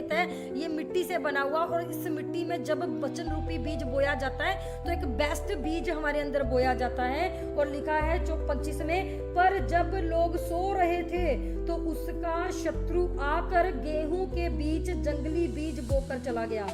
खेत है, ये मिट्टी से बना हुआ, और इस मिट्टी में जब वचन रूपी बीज बोया जाता है तो एक बेस्ट बीज हमारे अंदर बोया जाता है। और लिखा है 25 में, पर जब लोग सो रहे थे तो उसका शत्रु आकर गेहूं के बीच जंगली बीज बोकर चला गया,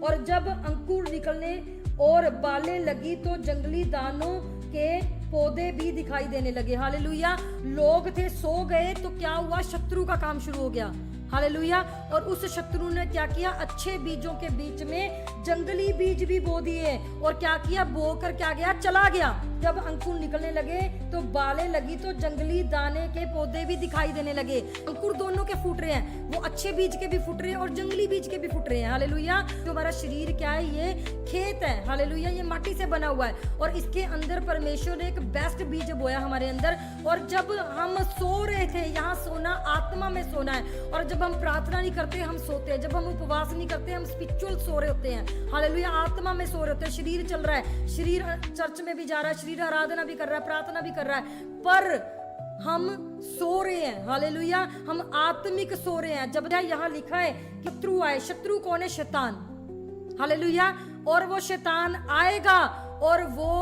और जब अंकुर निकलने और बालें लगी तो जंगली दानों के पौधे भी दिखाई देने लगे। हालेलुया। लोग थे, सो गए, तो क्या हुआ, शत्रु का काम शुरू हो गया। हालेलुया। और उस शत्रु ने क्या किया, अच्छे बीजों के बीच में जंगली बीज भी बो दिए, और क्या किया, बो कर क्या गया, चला गया। जब अंकुर निकलने लगे तो बालें लगी तो जंगली दाने के पौधे भी दिखाई देने लगे। अंकुर दोनों के फूट रहे हैं, वो अच्छे बीज के भी फूट रहे हैं और जंगली बीज के भी फूट रहे हैं। हालेलुया। जो हमारा शरीर क्या है, ये खेत है। हालेलुया। ये माटी से बना हुआ है और इसके अंदर परमेश्वर ने एक बेस्ट बीज बोया हमारे अंदर। और जब हम सो रहे थे, यहाँ सोना आत्मा में सोना है, और जब हम प्रार्थना नहीं करते हम सोते हैं, जब हम उपवास नहीं करते हम स्पिरिचुअल सो रहे होते हैं। हालेलुया। आत्मा में सो रहे होते हैं, शरीर चल रहा है, शरीर चर्च में भी जा रहा है, शरीर आराधना भी कर रहा है, प्रार्थना भी कर रहा है, पर हम सो रहे हैं। हालेलुया। हम आत्मिक सो रहे हैं। जब यहाँ लिखा है शत्रु आए, शत्रु कौन है, शैतान। हालेलुया। और वो शैतान आएगा और वो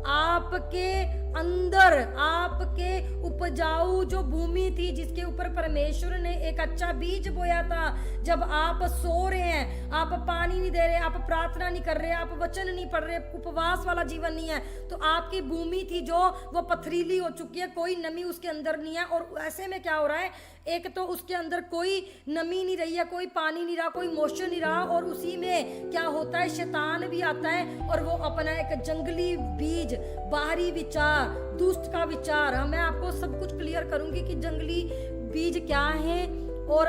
आपके अंदर, आपके उपजाऊ जो भूमि थी जिसके ऊपर परमेश्वर ने एक अच्छा बीज बोया था, जब आप सो रहे हैं, आप पानी नहीं दे रहे, आप प्रार्थना नहीं कर रहे, आप वचन नहीं पढ़ रहे, उपवास वाला जीवन नहीं है, तो आपकी भूमि थी जो वो पथरीली हो चुकी है, कोई नमी उसके अंदर नहीं है। और ऐसे में क्या हो रहा है, एक तो उसके अंदर कोई नमी नहीं रही है, कोई पानी नहीं रहा, कोई मोशन नहीं रहा, और उसी में क्या होता है, शैतान भी आता है और वो अपना एक जंगली बीज, बाहरी विचार, दुष्ट का विचार, मैं आपको सब कुछ क्लियर करूंगी कि जंगली बीज क्या है और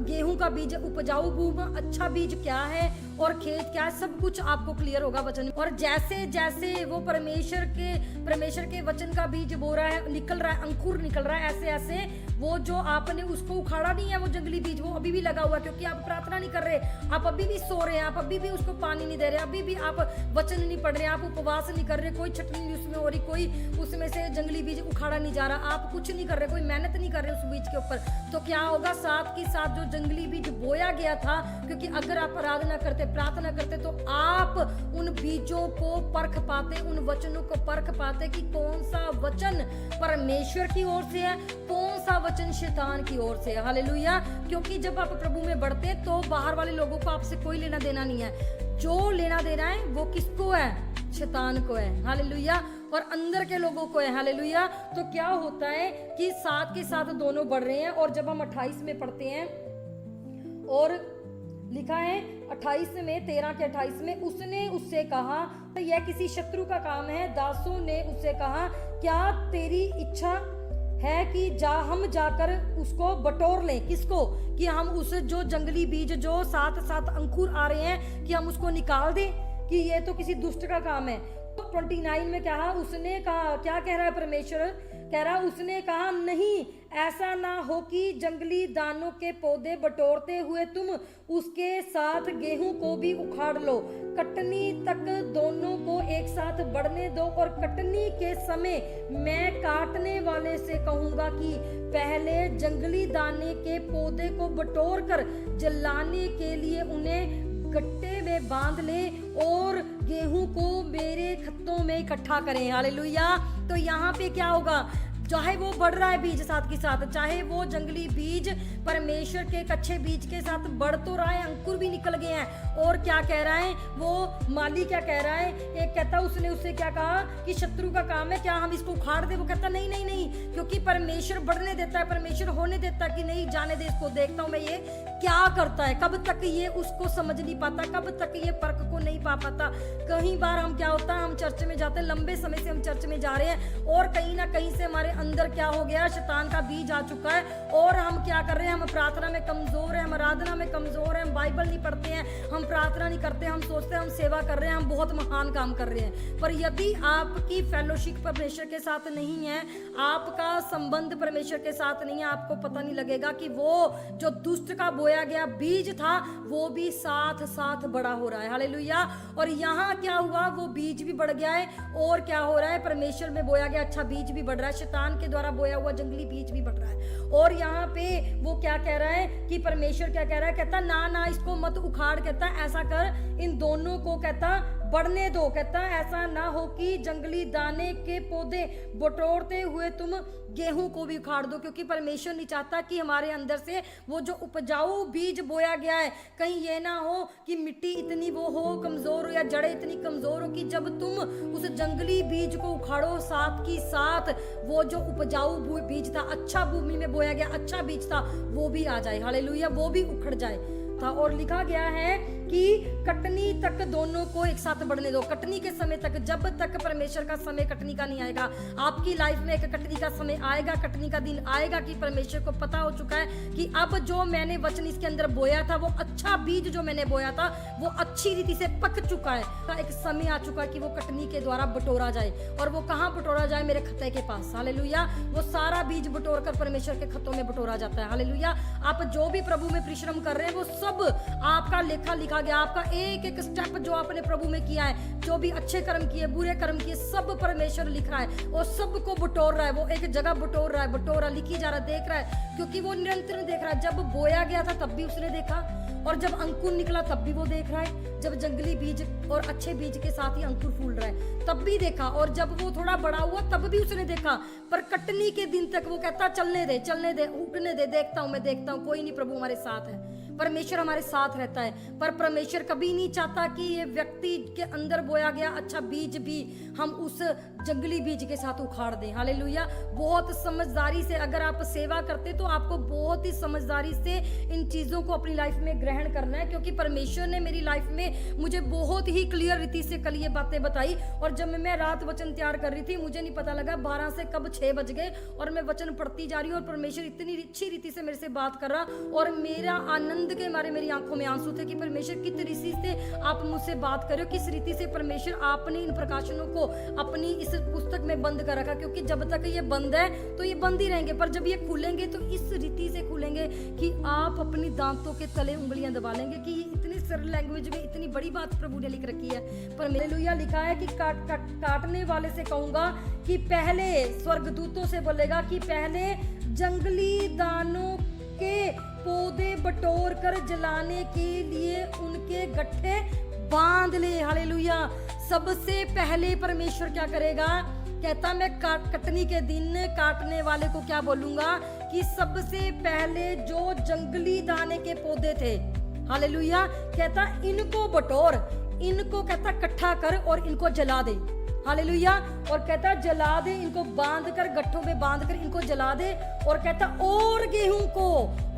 गेहूं का बीज, उपजाऊ भूमि, अच्छा बीज क्या है और खेत क्या है, सब कुछ आपको क्लियर होगा वचन। और जैसे जैसे वो परमेश्वर के वचन का बीज बो रहा है, निकल रहा है, अंकुर निकल रहा है, ऐसे ऐसे वो जो आपने उसको उखाड़ा नहीं है, वो जंगली बीज वो अभी भी लगा हुआ है, क्योंकि आप प्रार्थना नहीं कर रहे, आप अभी भी सो रहे हैं, आप अभी भी उसको पानी नहीं दे रहे, अभी भी आप वचन नहीं पढ़ रहे, आप उपवास नहीं कर रहे, कोई छटनी नहीं उसमें हो रही, कोई उसमें से जंगली बीज उखाड़ा नहीं जा रहा, आप कुछ नहीं कर रहे, कोई मेहनत नहीं कर रहे उस बीज के ऊपर, तो क्या होगा, साथ के साथ जो जंगली बीज बोया गया था, क्योंकि अगर आप आराधना करते, प्रार्थना करते, तो आप उन बीजों को परख पाते, उन वचनों को परख पाते कि कौन सा वचन परमेश्वर की ओर से है, कौन सा वचन शैतान की ओर से है। हालेलुया। क्योंकि जब आप प्रभु में बढ़ते हैं तो बाहर वाले लोगों को आपसे कोई लेना देना नहीं है, जो लेना देना है वो किसको है, शैतान को है। हालेलुया। और अंदर के लोगों को है। हालेलुया। तो क्या होता है कि साथ के साथ दोनों बढ़ रहे हैं। और जब हम 28 में पढ़ते हैं, और लिखा है 28 में, 13 के 28 में, उसने उससे कहा, यह किसी शत्रु का काम है। दासों ने उससे कहा, क्या तेरी इच्छा है कि हम जाकर उसको बटोर लें, किसको, कि हम उस जो जंगली बीज जो साथ साथ अंकुर आ रहे हैं, कि हम उसको निकाल दें, कि ये तो किसी दुष्ट का काम है। तो 29 में कहा, उसने कहा, क्या कह रहा है परमेश्वर, कह रहा, उसने कहा, नहीं, ऐसा ना हो कि जंगली दानों के पौधे बटोरते हुए तुम उसके साथ गेहूं को भी उखाड़ लो। कटनी तक दोनों को एक साथ बढ़ने दो, और कटनी के समय मैं काटने वाले से कहूंगा कि पहले जंगली दाने के पौधे को बटोर कर जलाने के लिए उन्हें गट्टे में बांध ले और गेहूं को मेरे खत्तों में इकट्ठा करें। हालेलुया। तो यहाँ पे क्या होगा, चाहे वो बढ़ रहा है बीज साथ के साथ, चाहे वो जंगली बीज परमेश्वर के कच्चे बीज के साथ बढ़ तो रहा है, अंकुर भी निकल गए हैं। और क्या कह रहा है वो माली, क्या कह रहा है, एक कहता, उसने उससे क्या कहा कि शत्रु का काम है, क्या हम इसको उखाड़ दे, वो कहता नहीं नहीं नहीं, क्योंकि परमेश्वर बढ़ने देता है, परमेश्वर होने देता है, कि नहीं जाने दे इसको, देखता हूं मैं ये क्या करता है। कब तक ये उसको समझ नहीं पाता, कब तक ये पर्क को नहीं पा पाता। कई बार हम क्या होता है, हम चर्च में जाते हैं, लंबे समय से हम चर्च में जा रहे हैं, और कहीं ना कहीं से हमारे अंदर क्या हो गया, शैतान का बीज आ चुका है, और हम क्या कर रहे हैं, हम प्रार्थना में कमजोर हैं, हम आराधना में कमजोर हैं, हम बाइबल नहीं पढ़ते हैं, हम प्रार्थना नहीं करते, हम सोचते हैं हम सेवा कर रहे हैं, हम बहुत महान काम कर रहे हैं। पर यदि आपकी फेलोशिप परमेश्वर के साथ नहीं है, आपका संबंध परमेश्वर के साथ नहीं है, आपको पता नहीं लगेगा कि वो जो दुष्ट का बोया गया बीज था वो भी साथ साथ बड़ा हो रहा है। हालेलुया। और यहाँ क्या हुआ, वो बीज भी बढ़ गया है, और क्या हो रहा है, परमेश्वर में बोया गया अच्छा बीज भी बढ़ रहा है, शैतान के द्वारा बोया हुआ जंगली बीज भी बढ़ रहा है। रहा है। और यहाँ पे वो क्या कह रहा है कि परमेश्वर क्या कह रहा है, कहता ना ना इसको मत उखाड़, कहता ऐसा कर इन दोनों को कहता बढ़ने दो, कहता ऐसा ना हो कि जंगली दाने के पौधे बटोरते हुए तुम गेहूं को भी उखाड़ दो, क्योंकि परमेश्वर नहीं चाहता कि हमारे अंदर से वो जो उपजाऊ बीज बोया गया है, कहीं ये ना हो कि मिट्टी इतनी वो हो कमजोर हो या जड़ें इतनी कमजोर हो कि जब तुम उस जंगली बीज को उखाड़ो साथ की साथ वो जो उपजाऊ बीज था, अच्छा भूमि में बोया गया अच्छा बीज था, वो भी आ जाए, हालेलुया, वो भी उखड़ जाए था। और लिखा गया है कि कटनी तक दोनों को एक साथ बढ़ने दो। कटनी के समय तक, जब तक परमेश्वर का समय कटनी का नहीं आएगा, आपकी लाइफ में एक कटनी का समय आएगा, कटनी का दिन आएगा कि परमेश्वर को पता हो चुका है कि अब जो मैंने वचन इसके अंदर बोया था, वो अच्छा बीज जो मैंने बोया था वो अच्छी रीति से पक चुका है। एक समय आ चुका है कि वो कटनी के द्वारा बटोरा जाए। और वो कहाँ बटोरा जाए? मेरे खत्ते के पास, हालेलुया। वो सारा बीज बटोर कर परमेश्वर के खतों में बटोरा जाता है, हालेलुया। आप जो भी प्रभु में परिश्रम कर रहे हैं वो सब आपका लेखा लिखा गया, आपका एक एक स्टेप जो आपने प्रभु में किया है, जो भी अच्छे कर्म किए बुरे कर्म किए, सब परमेश्वर लिख रहा है और सबको बटोर रहा है। वो एक जगह बटोर रहा है, बटोर रहा, लिखी जा रहा, देख रहा है, क्योंकि वो निरंतर देख रहा है। जब बोया गया था तब भी उसने देखा, और जब अंकुर निकला तब भी वो देख रहा है। जब जंगली बीज और अच्छे बीज के साथ ही अंकुर फूल रहा है तब भी देखा, और जब वो थोड़ा बड़ा हुआ तब भी उसने देखा। पर कटनी के दिन तक वो कहता चलने दे, चलने दे, उठने दे, देखता हूं, मैं देखता हूं, कोई नहीं, प्रभु हमारे साथ है, परमेश्वर हमारे साथ रहता है। पर परमेश्वर कभी नहीं चाहता कि ये व्यक्ति के अंदर बोया गया अच्छा बीज भी हम उस जंगली बीज के साथ उखाड़ दें, हालेलुया। बहुत समझदारी से अगर आप सेवा करते तो आपको बहुत ही समझदारी से इन चीजों को अपनी लाइफ में ग्रहण करना है, क्योंकि परमेश्वर ने मेरी लाइफ में मुझे बहुत ही क्लियर रीति से कल ये बातें बताई। और जब मैं रात वचन तैयार कर रही थी, मुझे नहीं पता लगा 12 से कब 6 बज गए, और मैं वचन पढ़ती जा रही हूँ और परमेश्वर इतनी अच्छी रीति से मेरे से बात कर रहा, और मेरा आनंद के मारे मेरी आंखों में आंसू थे कि परमेश्वर किस रीति से आप मुझसे बात कर रहे हो, किस रीति से परमेश्वर आपने इन प्रकाशनों को अपनी इस पुस्तक में बंद कर रखा। क्योंकि जब तक ये बंद है तो ये बंद ही रहेंगे, पर जब ये खुलेंगे तो इस रीति से खुलेंगे कि आप अपनी दांतों के तले उंगलियां दबा लेंगे कि ये इतनी सरल लैंग्वेज में इतनी बड़ी बात प्रभु ने लिख रखी है। पर हालेलुया लिखा है कि काटने वाले से कहूंगा कि पहले, स्वर्गदूतों से बोलेगा कि पहले जंगली दानों के पौधे बटोर कर जलाने के लिए उनके गट्ठे बांध ले, हालेलुया। सबसे पहले परमेश्वर क्या करेगा? कहता मैं कटनी के दिन काटने वाले को क्या बोलूंगा कि सबसे पहले जो जंगली दाने के पौधे थे, हालेलुया, कहता इनको बटोर, इनको कहता इकट्ठा कर और इनको जला दे, हालेलुया। और कहता जला दे, इनको बांध कर, गट्ठों में बांध कर इनको जला दे। और कहता और गेहूं को,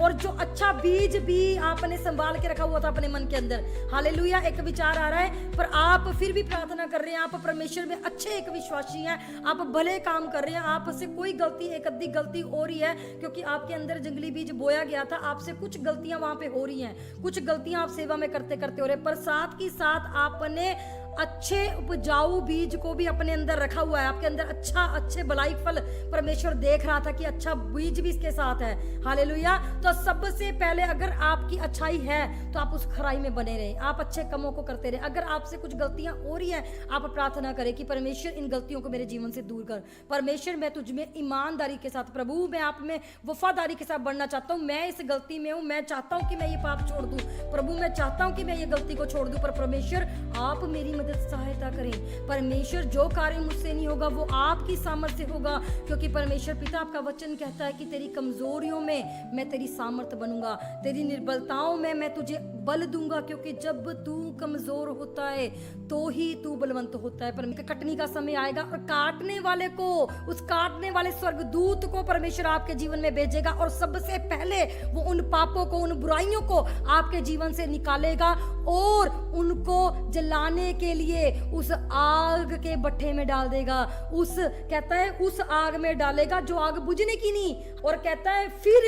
और जो अच्छा बीज भी आपने संभाल के रखा हुआ था अपने मन के अंदर, हालेलुया। एक विचार आ रहा है पर आप फिर भी प्रार्थना कर रहे हैं, आप परमेश्वर में अच्छे एक विश्वासी हैं, आप भले काम कर रहे हैं, आपसे कोई गलती, एक अद्धी गलती हो रही है, क्योंकि आपके अंदर जंगली बीज बोया गया था, आपसे कुछ गलतियां वहां पे हो रही हैं, कुछ गलतियां आप सेवा में करते करते हो रहे, पर साथ ही साथ आपने अच्छे उपजाऊ बीज को भी अपने अंदर रखा हुआ है। आपके अंदर अच्छे भलाई फल परमेश्वर देख रहा था कि अच्छा बीज भी इसके साथ है, हालेलुया। तो सबसे पहले अगर आपकी अच्छाई है तो आप उस खराई में बने रहे, आप अच्छे कामों को करते रहे। अगर आपसे कुछ गलतियां हो रही हैं, आप प्रार्थना करें कि परमेश्वर इन गलतियों को मेरे जीवन से दूर कर। परमेश्वर मैं तुझ में ईमानदारी के साथ, प्रभु मैं आप में वफादारी के साथ बढ़ना चाहता हूँ, मैं इस गलती में हूँ, मैं चाहता हूँ कि मैं ये पाप छोड़ दूं, प्रभु मैं चाहता हूँ कि मैं ये गलती को छोड़ दूं, पर परमेश्वर आप मेरी मदद सहायता करें। परमेश्वर जो कार्य मुझसे नहीं होगा वो आपकी सामर्थ से होगा, क्योंकि परमेश्वर पिता आपका वचन कहता है कि तेरी कमजोरियों में मैं तेरी सामर्थ बनूंगा, तेरी निर्बलताओं में मैं तुझे बल दूंगा, क्योंकि जब तू कमजोर होता है तो ही तू बलवंत होता है। पर कटनी का समय आएगा और काटने वाले को, उस काटने वाले स्वर्गदूत को परमेश्वर आपके जीवन में भेजेगा, और सबसे पहले वो उन पापों को, उन बुराइयों को आपके जीवन से निकालेगा और उनको जलाने के लिए उस आग के भट्ठे में डाल देगा। उस कहता है उस आग में डालेगा जो आग बुझने की नहीं, और कहता है फिर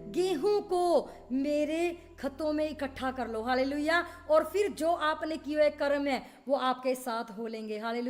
गेहूं को मेरे खतों में इकट्ठा कर लो, हालेलुया। और फिर जो आपने किए हुए कर्म है वो आपके साथ हो लेंगे, हालेलुया।